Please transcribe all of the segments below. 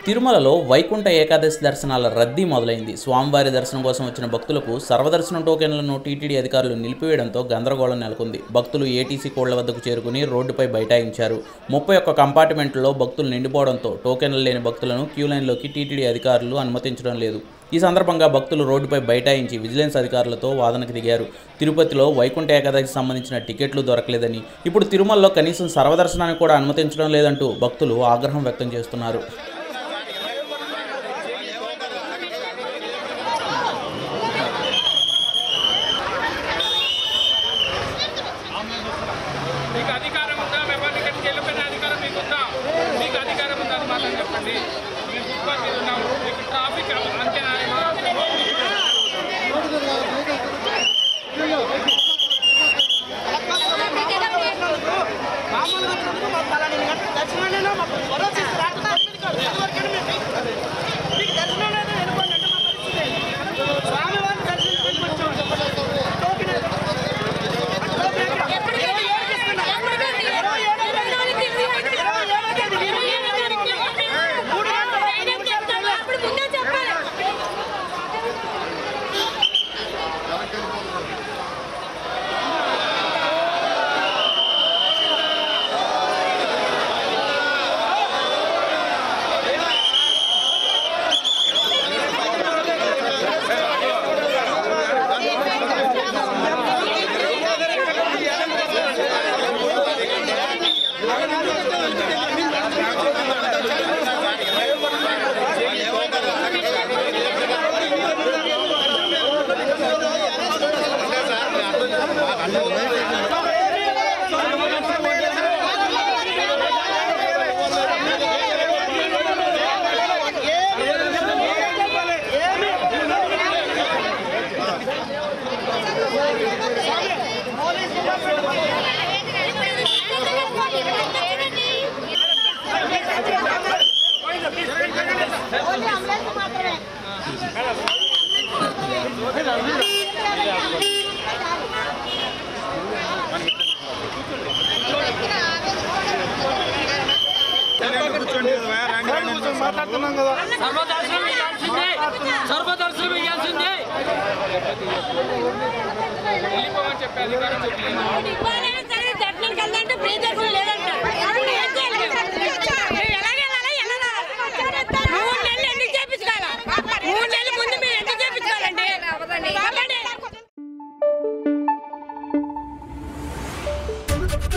తిరుమలలో వైకుంఠ ఏకాదశి దర్శనాల రద్దీ మొదలైంది. స్వామివారి దర్శనం కోసం వచ్చిన భక్తులకు సర్వదర్శనం టోకెన్లను టీటీడీ అధికారులు నిలిపివేయడంతో గందరగోళం నెలకొంది. భక్తులు ఏటీసీ కోళ్ల వద్దకు చేరుకుని రోడ్డుపై బైఠాయించారు. 31 కంపార్ట్మెంట్లలో భక్తులు నిండిపోవడంతో టోకెన్లు లేని భక్తులను క్యూ లైన్లోకి టీటీడీ అధికారులు అనుమతించడం లేదు. ఈ సందర్భంగా భక్తులు రోడ్డుపై బైఠాయించి విజిలెన్స్ అధికారులతో వాదనకు దిగారు. తిరుపతిలో వైకుంఠ ఏకాదశికి సంబంధించిన టికెట్లు దొరకలేదని, ఇప్పుడు తిరుమలలో కనీసం సర్వదర్శనానికి కూడా అనుమతించడం లేదంటూ భక్తులు ఆగ్రహం వ్యక్తం చేస్తున్నారు.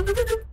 Thank you.